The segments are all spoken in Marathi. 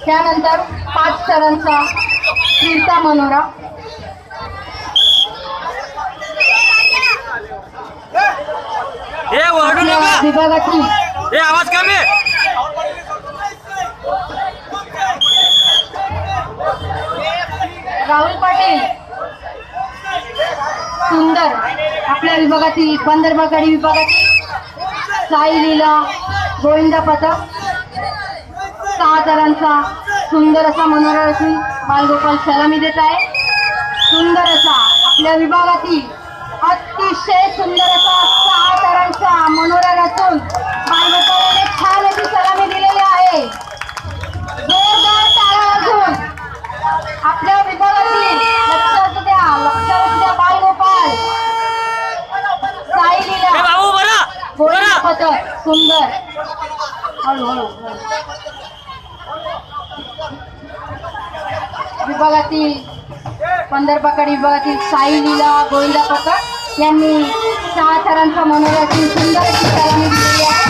त्यानंतर 5 चरणचा फिरता मनोरा, विभागातील आवाज कमी राहुल पाटील सुंदर, आपल्या विभागातील बंदरबागाडी विभागातील साई लीला गोविंदा पथक 6 चरणचा सुंदर असा मनोरा रचून बालगोपाल सलामी देत आहे. सुंदर असा आपल्या विभागातील अतिशय सुंदर असा 6 चरणचा मनोरा रचून बालगोपालाने छान अशी सलामी दिलेली आहे. जोरदार टाळ्या वाजवून आपल्या विभागातील लक्षात द्या बालगोपाल साई लीला गोविंदा पथक सुंदर. हळूहळू विभागातील बंदरबागाडी विभागातील साई लीला गोविंदा पथक यांनी 6 थरांचा मनोऱ्याची सुंदर अशी सलामी दिलेली आहे.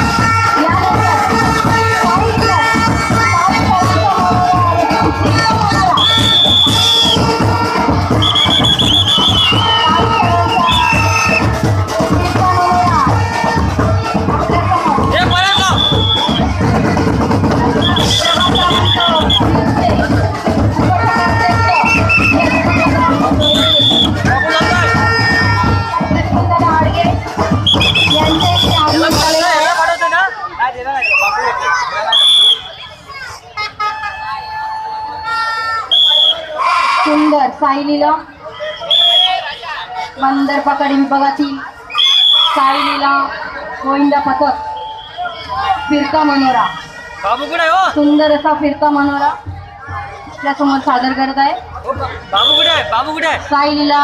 सुंदर साई लीला बंदरबागाडी विभागातील साई लीला गोविंदा पथक फिरता मनोरा, सुंदर असा फिरता मनोरा आपल्या समोर सादर करत आहे. साई लीला